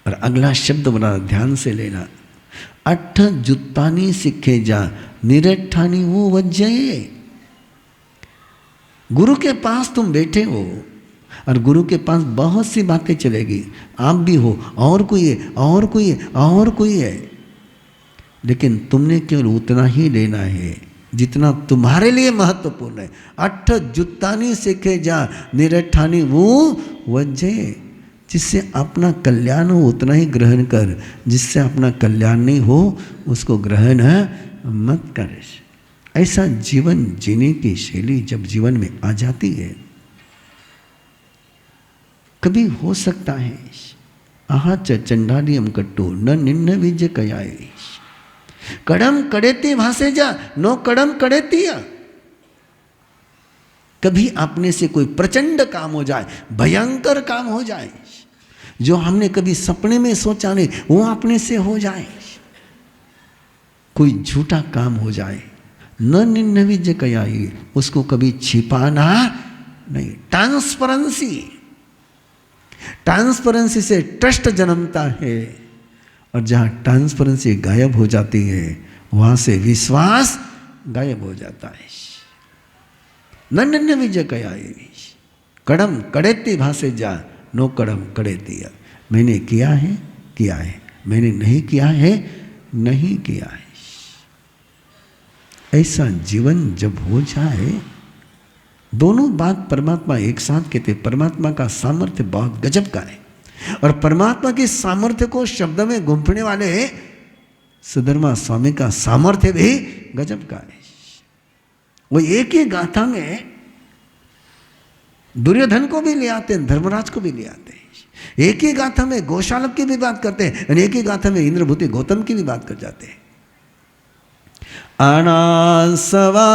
और अगला शब्द बड़ा ध्यान से लेना, अठ जुत्तानी सीखे जा निरठानी वो वजय। गुरु के पास तुम बैठे हो और गुरु के पास बहुत सी बातें चलेगी, आप भी हो और कोई है और कोई है और कोई है, लेकिन तुमने केवल उतना ही लेना है जितना तुम्हारे लिए महत्वपूर्ण है। अठ जुत्तानी सीखे जा निरठानी वो वजह, जिससे अपना कल्याण हो उतना ही ग्रहण कर, जिससे अपना कल्याण नहीं हो उसको ग्रहण मत कर। ऐसा जीवन जीने की शैली जब जीवन में आ जाती है, कभी हो सकता है आहा चंडालियम कट्टू न निन्न विज कयाय, कड़म कड़ेती भासे जा नो कड़म कड़ेतिया। कभी अपने से कोई प्रचंड काम हो जाए, भयंकर काम हो जाए, जो हमने कभी सपने में सोचा नहीं वो अपने से हो जाए। कोई झूठा काम हो जाए, न निन्न विज कयाय, उसको कभी छिपाना नहीं। ट्रांसपेरेंसी से ट्रस्ट जन्मता है, और जहाँ ट्रांसपेरेंसी गायब हो जाती है वहाँ से विश्वास गायब हो जाता है। नन्य विजय कयाय, कड़म कड़ेती भासे जा नो कड़म कड़ेतिया। मैंने किया है किया है, मैंने नहीं किया है नहीं किया है। ऐसा जीवन जब हो जाए, दोनों बात परमात्मा एक साथ कहते। परमात्मा का सामर्थ्य बहुत गजब का है, और परमात्मा के सामर्थ्य को शब्द में गुंफने वाले सुधर्मा स्वामी का सामर्थ्य भी गजब का है। वो एक ही गाथा में दुर्योधन को भी ले आते हैं, धर्मराज को भी ले आते हैं। एक ही गाथा में गोशालक की भी बात करते हैं, और एक ही गाथा में इंद्रभूति गौतम की भी बात कर जाते हैं। अनासवा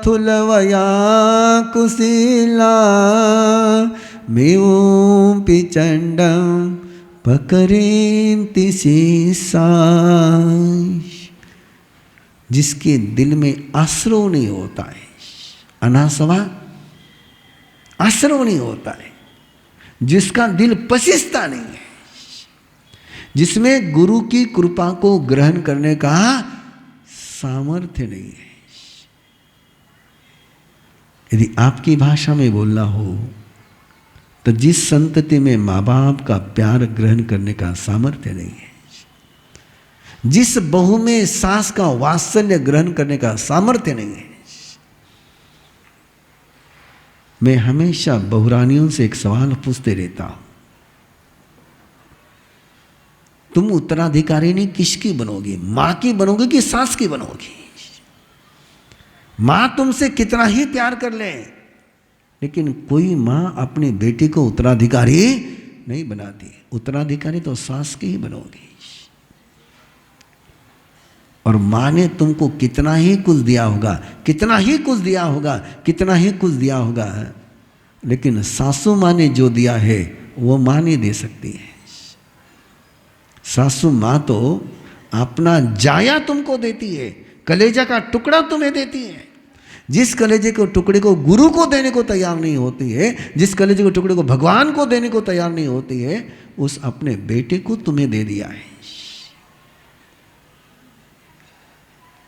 थुलवया कुशीला मेऊ पिचंडम पकरेंति शीसाय। जिसके दिल में आश्रव नहीं होता है, अनासवा आश्रव नहीं होता है, जिसका दिल पसीजता नहीं है, जिसमें गुरु की कृपा को ग्रहण करने का सामर्थ्य नहीं है। यदि आपकी भाषा में बोलना हो तो जिस संतति में माँ बाप का प्यार ग्रहण करने का सामर्थ्य नहीं है, जिस बहू में सास का वात्सल्य ग्रहण करने का सामर्थ्य नहीं है। मैं हमेशा बहुरानियों से एक सवाल पूछते रहता हूं, तुम उत्तराधिकारी नहीं किसकी बनोगी, मां की बनोगी कि सास की बनोगी? मां तुमसे कितना ही प्यार कर ले, लेकिन कोई मां अपनी बेटी को उत्तराधिकारी नहीं बनाती। उत्तराधिकारी तो सास की ही बनोगी। और मां ने तुमको कितना ही कुछ दिया होगा, कितना ही कुछ दिया होगा, कितना ही कुछ दिया होगा, लेकिन सासू मां ने जो दिया है वो मां नहीं दे सकती है। सासू मां तो अपना जाया तुमको देती है, कलेजा का टुकड़ा तुम्हें देती है। जिस कलेजे के टुकड़े को गुरु को देने को तैयार नहीं होती है, जिस कलेजे के टुकड़े को भगवान को देने को तैयार नहीं होती है, उस अपने बेटे को तुम्हें दे दिया है।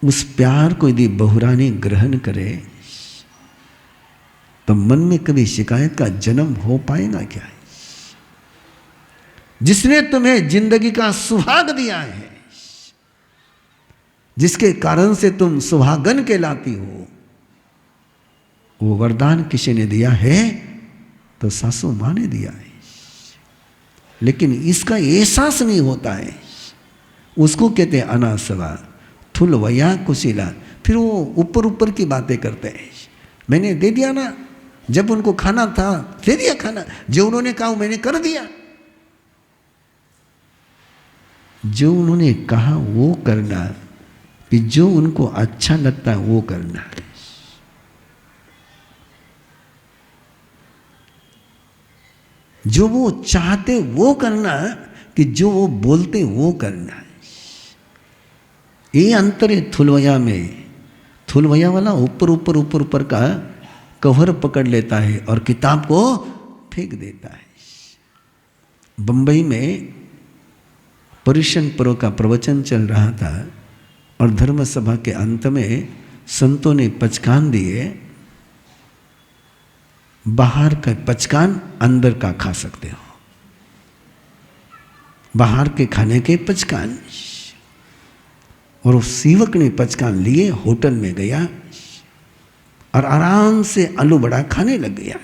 उस प्यार को यदि बहुरानी ग्रहण करे तो मन में कभी शिकायत का जन्म हो पाएगा क्या? जिसने तुम्हें जिंदगी का सुहाग दिया है, जिसके कारण से तुम सुहागन कहलाती हो, वो वरदान किसी ने दिया है तो सासू मां ने दिया है। लेकिन इसका एहसास नहीं होता है, उसको कहते हैं अनासवा थुल वया कुशीला। फिर वो ऊपर ऊपर की बातें करते हैं, मैंने दे दिया ना, जब उनको खाना था दे दिया खाना, जो उन्होंने कहा मैंने कर दिया। जो उन्होंने कहा वो करना, कि जो उनको अच्छा लगता है वो करना। जो वो चाहते वो करना, कि जो वो बोलते वो करना। ये अंतर है थुलवया में। थुलवया वाला ऊपर ऊपर ऊपर ऊपर का कवर पकड़ लेता है और किताब को फेंक देता है। बंबई में पर्युषण पर्व का प्रवचन चल रहा था और धर्म सभा के अंत में संतों ने पचकान दिए। बाहर का पचकान अंदर का खा सकते हो, बाहर के खाने के पचकान। और उस सेवक ने पचकान लिए, होटल में गया और आराम से आलू बड़ा खाने लग गया।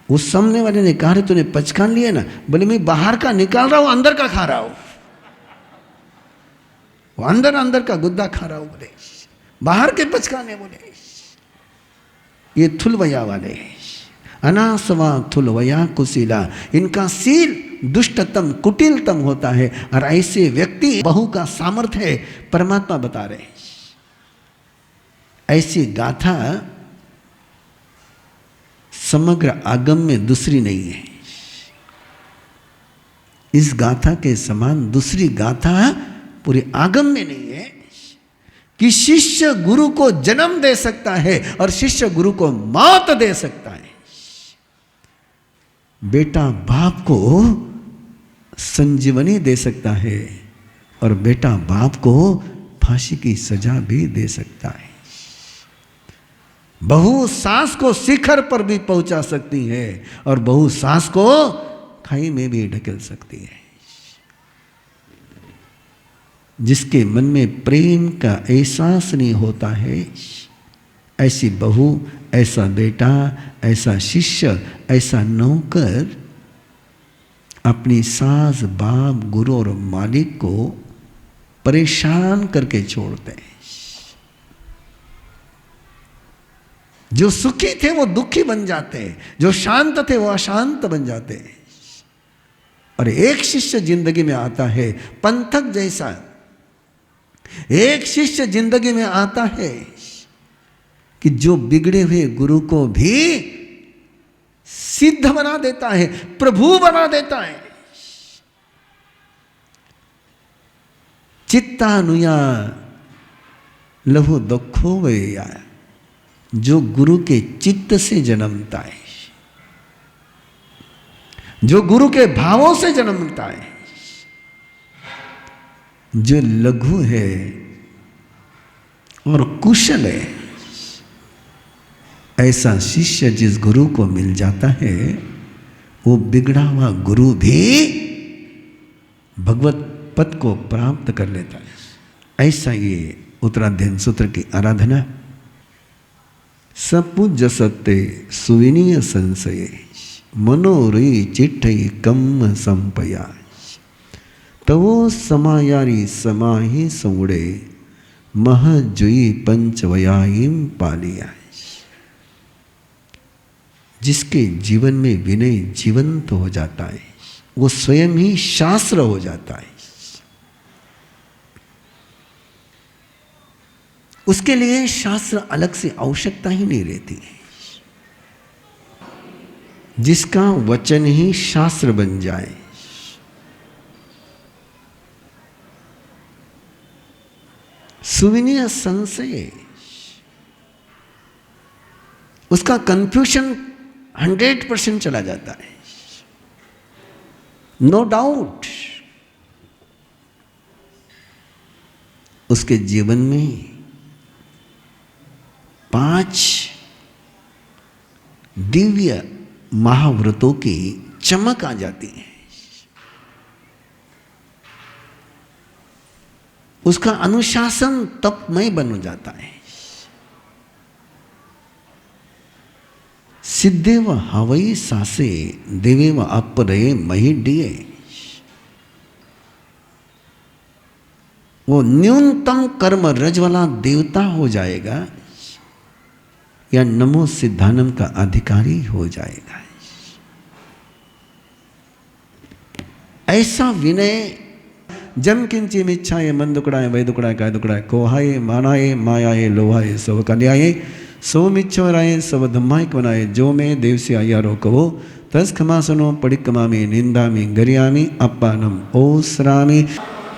उस सामने वाले ने कहा, तूने पचकान लिया ना? बोले मैं बाहर का निकाल रहा हूं, अंदर का खा रहा हूं। वो अंदर अंदर का गुद्दा खा रहा हूं। बोले बाहर के पचकाने। बोले ये थुलवया वाले, अनासवा थुलवया कुशीला, इनका सील दुष्टतम कुटिलतम होता है। और ऐसे व्यक्ति बहू का सामर्थ्य है, परमात्मा बता रहे। ऐसी गाथा समग्र आगम में दूसरी नहीं है। इस गाथा के समान दूसरी गाथा पूरे आगम में नहीं है कि शिष्य गुरु को जन्म दे सकता है और शिष्य गुरु को मौत दे सकता है। बेटा बाप को संजीवनी दे सकता है और बेटा बाप को फांसी की सजा भी दे सकता है। बहू सास को शिखर पर भी पहुंचा सकती है और बहू सास को खाई में भी ढकेल सकती है। जिसके मन में प्रेम का एहसास नहीं होता है, ऐसी बहू, ऐसा बेटा, ऐसा शिष्य, ऐसा नौकर अपनी सास, बाप, गुरु और मालिक को परेशान करके छोड़ते हैं। जो सुखी थे वो दुखी बन जाते हैं, जो शांत थे वो अशांत बन जाते हैं। और एक शिष्य जिंदगी में आता है पंथक जैसा, एक शिष्य जिंदगी में आता है कि जो बिगड़े हुए गुरु को भी सिद्ध बना देता है, प्रभु बना देता है। चित्तानुया लहु दुखो वैया, जो गुरु के चित्त से जन्मता है, जो गुरु के भावों से जन्मता है, जो लघु है और कुशल है, ऐसा शिष्य जिस गुरु को मिल जाता है, वो बिगड़ा हुआ गुरु भी भगवत पद को प्राप्त कर लेता है। ऐसा ये उत्तराध्ययन सूत्र की आराधना। सपूज्य सत्य सुविनीय संशय मनोरई चिट्ठई कम संपया, तवो समायारी समाहि सौड़े महजुई पंचवयाईम पालिया। जिसके जीवन में विनय जीवंत हो जाता है, वो स्वयं ही शास्त्र हो जाता है। उसके लिए शास्त्र अलग से आवश्यकता ही नहीं रहती है। जिसका वचन ही शास्त्र बन जाए, सुविनीय संशय, उसका कंफ्यूजन 100% चला जाता है। नो डाउट उसके जीवन में 5 दिव्य महाव्रतों की चमक आ जाती है। उसका अनुशासन तपमय बन जाता है। सिद्धेव हवई सासे देवेव अपरे महिडिये, वो न्यूनतम कर्म रज वाला देवता हो जाएगा या नमो सिद्धानम का अधिकारी हो जाएगा। ऐसा विनय जम किंची मिच्छाए मन दुकड़ाए वै दुकड़ाए काय दुकड़ाए कोहाए मानाए मायाए लोहाए सब कल्याए सो मिच्छो राय सब धम्माय बनाए जो मैं देव से आया रो कहो तस खमासनो पड़िकमा में निंदा में गरियामी अपानम ओसरामी।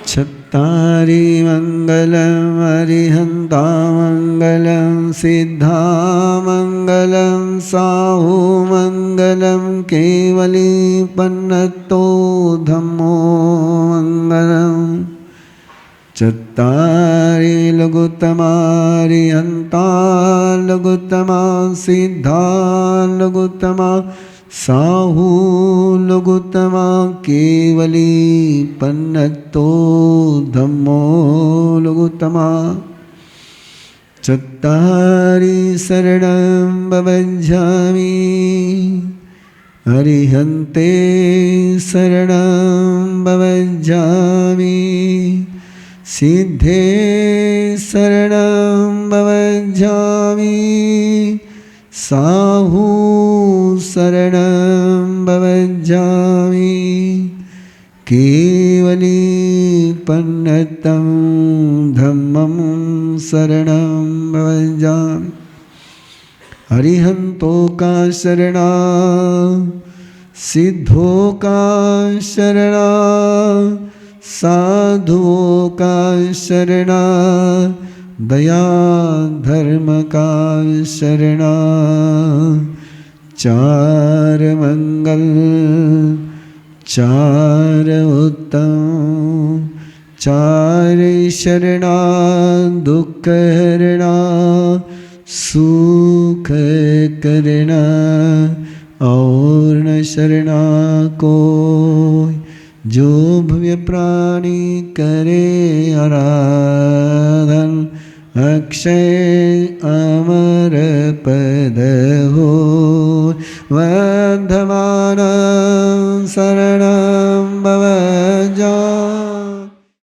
छत्तारी मंगलम अरिहंता मंगलम सिद्धा मंगलम साहु मंगलम केवली पन्नतो धम्मो मंगलम। चत्तारि लघुत्तमारि हंता लघुत्तमा सिद्धा लघुत्तमा साहु लघुत्तमा केवली पन्नतो धम्मो लघु सर्वोत्तमा चत्तारि शरणं भवञ्जामि अरिहन्ते शरणं भवञ्जामि सिद्धे शरणं भवञ्जामि साहू शरणं भवञ्जामि केवली पन्नतं धम्मं शरणं भवञ्जामि अरिहंतो का शरणा सिद्धों का शरणा साधुओं का शरणा दया धर्म का शरणा चार मंगल चार उत्तम चार शरणा दुख हरणा सुख करना और न शरणा को जो भव्य प्राणी करे आराधन अक्षय अमर पद हो वध